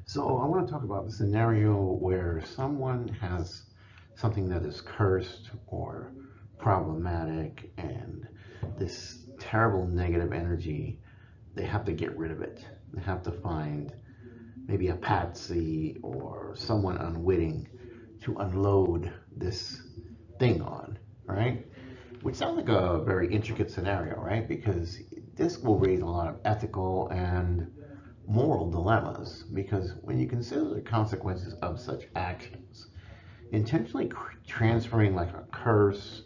So I want to talk about the scenario where someone has something that is cursed or problematic and this terrible negative energy, they have to get rid of it. They have to find maybe a patsy or someone unwitting to unload this thing on, right? Which sounds like a very intricate scenario, right? Because this will raise a lot of ethical and moral dilemmas. Because when you consider the consequences of such actions, intentionally transferring like a curse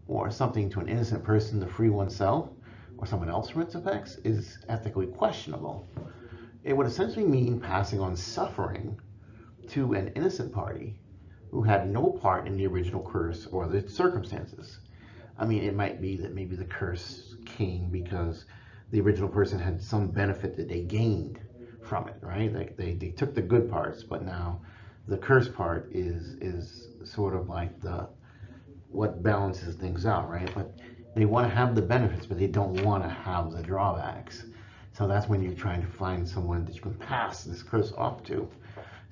or something to an innocent person to free oneself or someone else from its effects is ethically questionable. It would essentially mean passing on suffering to an innocent party who had no part in the original curse or the circumstances. I mean, it might be that maybe the curse came because the original person had some benefit that they gained from it, right? Like they took the good parts, but now the curse part is sort of like the what balances things out, right? But they want to have the benefits, but they don't want to have the drawbacks. So that's when you're trying to find someone that you can pass this curse off to.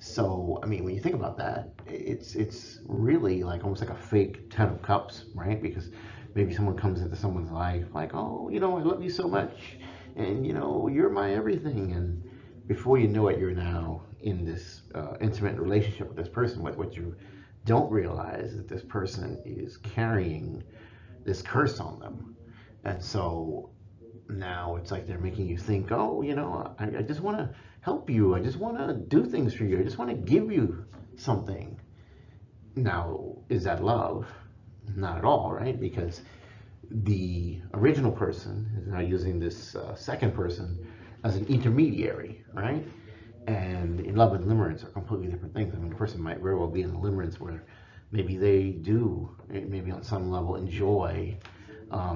So, I mean, when you think about that, it's really like almost like a fake Ten of Cups, right? Because maybe someone comes into someone's life like, oh, I love you so much, and you're my everything, and before you know it, you're now in this intimate relationship with this person. What you don't realize is that this person is carrying this curse on them, and so now it's like they're making you think, oh, I just want to help you. I just want to do things for you. I just want to give you something. Now, is that love? Not at all, right? Because the original person is now using this second person as an intermediary, right? And in love and limerence are completely different things. I mean, the person might very well be in a limerence where maybe they do, maybe on some level, enjoy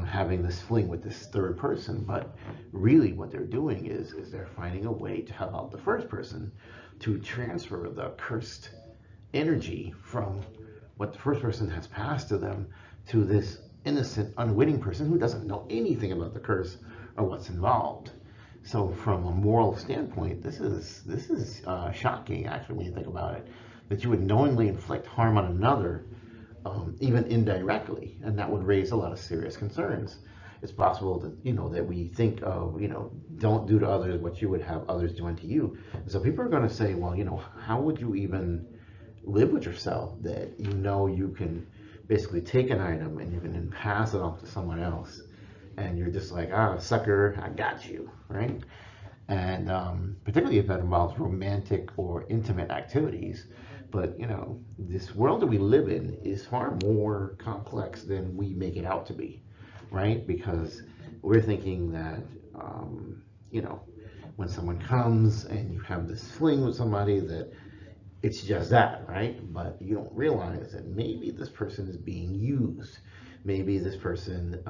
having this fling with this third person, but really what they're doing is they're finding a way to help out the first person to transfer the cursed energy from what the first person has passed to them to this innocent, unwitting person who doesn't know anything about the curse or what's involved. So, from a moral standpoint, this is shocking, actually, when you think about it, that you would knowingly inflict harm on another, even indirectly, and that would raise a lot of serious concerns. It's possible that that we think of don't do to others what you would have others do unto you. So people are going to say, well, how would you even live with yourself that you can basically take an item and you can then pass it off to someone else, and you're just like, sucker, I got you, right? And particularly if that involves romantic or intimate activities. But this world that we live in is far more complex than we make it out to be, right? Because we're thinking that you know when someone comes and you have this fling with somebody, that it's just that, right? But you don't realize that maybe this person is being used. Maybe this person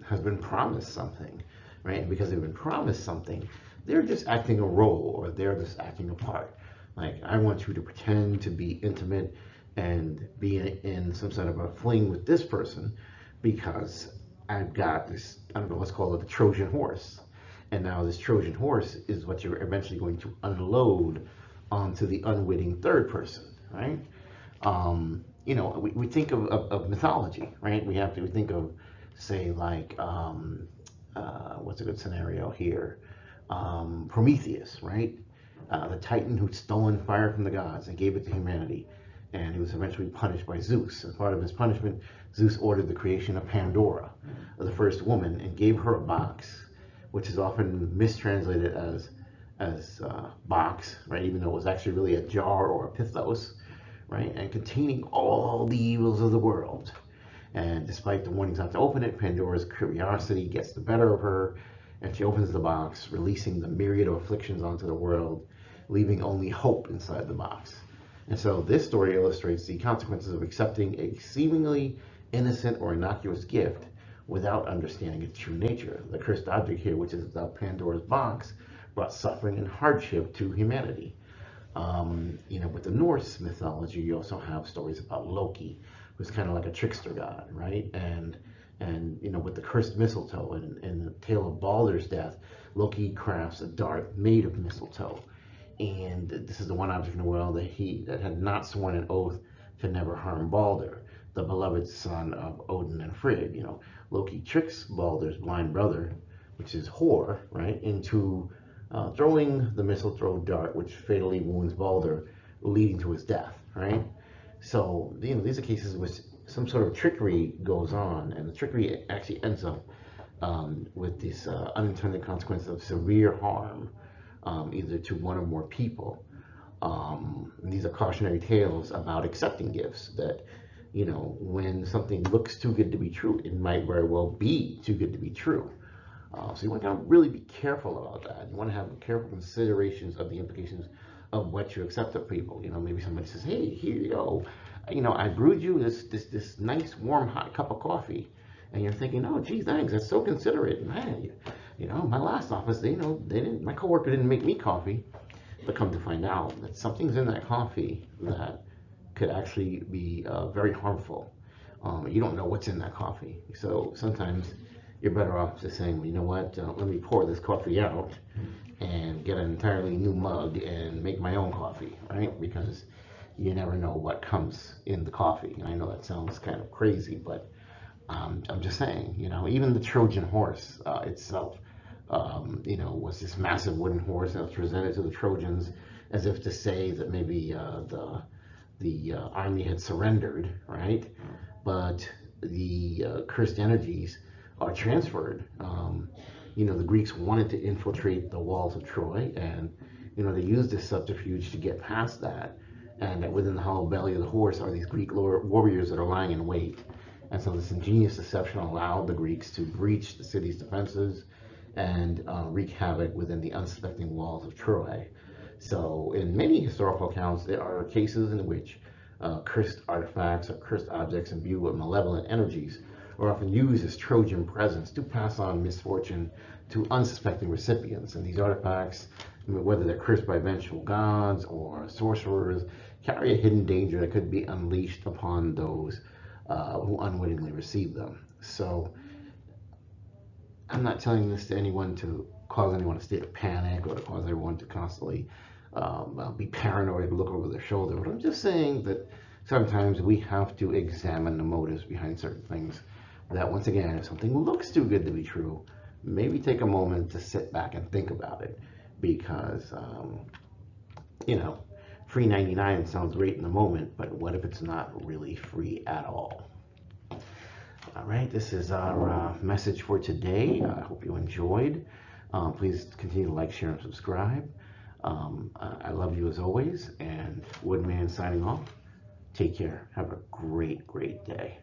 has been promised something, right? And because they've been promised something, they're just acting a role, or they're just acting a part. Like, I want you to pretend to be intimate and be in some sort of a fling with this person because I've got this, I don't know, let's call it the Trojan Horse. And now this Trojan Horse is what you're eventually going to unload onto the unwitting third person, right? We think of mythology, right? We think of, say, like, what's a good scenario here? Prometheus, right? The Titan who'd stolen fire from the gods and gave it to humanity. And he was eventually punished by Zeus. As part of his punishment, Zeus ordered the creation of Pandora, the first woman, and gave her a box, which is often mistranslated as box, right? Even though it was actually really a jar or a pithos, right? And containing all the evils of the world. And despite the warnings not to open it, Pandora's curiosity gets the better of her, and she opens the box, releasing the myriad of afflictions onto the world, leaving only hope inside the box. And so this story illustrates the consequences of accepting a seemingly innocent or innocuous gift without understanding its true nature. The cursed object here, which is the Pandora's box, brought suffering and hardship to humanity. With the Norse mythology, you also have stories about Loki, who's kind of like a trickster god, right? And with the cursed mistletoe and the tale of Balder's death, Loki crafts a dart made of mistletoe. And this is the one object in the world that had not sworn an oath to never harm Balder, the beloved son of Odin and Frigg. Loki tricks Balder's blind brother, which is Hor, right, into throwing the mistletoe dart, which fatally wounds Balder, leading to his death, right? So, these are cases in which some sort of trickery goes on, and the trickery actually ends up with this unintended consequence of severe harm, either to one or more people. These are cautionary tales about accepting gifts that, when something looks too good to be true, it might very well be too good to be true. So you want to really be careful about that. You want to have careful considerations of the implications of what you accept of people. Maybe somebody says, "Hey, here you go. I brewed you this nice warm hot cup of coffee," and you're thinking, "Oh, gee, thanks. That's so considerate." Man, my last office, they didn't. My coworker didn't make me coffee, but come to find out that something's in that coffee that could actually be very harmful. You don't know what's in that coffee, so sometimes you're better off just saying, well, you know what, let me pour this coffee out and get an entirely new mug and make my own coffee, right? Because you never know what comes in the coffee. And I know that sounds kind of crazy, but I'm just saying, even the Trojan horse itself, was this massive wooden horse that was presented to the Trojans as if to say that maybe the army had surrendered, right? But the cursed energies are transferred. The Greeks wanted to infiltrate the walls of Troy, and they used this subterfuge to get past that. And that within the hollow belly of the horse are these Greek warriors that are lying in wait. And so this ingenious deception allowed the Greeks to breach the city's defenses and wreak havoc within the unsuspecting walls of Troy. So in many historical accounts, there are cases in which cursed artifacts or cursed objects imbued with malevolent energies are often used as Trojan presents to pass on misfortune to unsuspecting recipients. And these artifacts, whether they're cursed by vengeful gods or sorcerers, carry a hidden danger that could be unleashed upon those who unwittingly receive them. So I'm not telling this to anyone to cause anyone a state of panic or to cause everyone to constantly be paranoid and look over their shoulder. But I'm just saying that sometimes we have to examine the motives behind certain things. That once again, if something looks too good to be true, maybe take a moment to sit back and think about it, because free 99 sounds great in the moment, but what if it's not really free at all? All right, this is our message for today. I hope you enjoyed. Please continue to like, share, and subscribe. I love you as always, and Woodman signing off. Take care. Have a great, great day.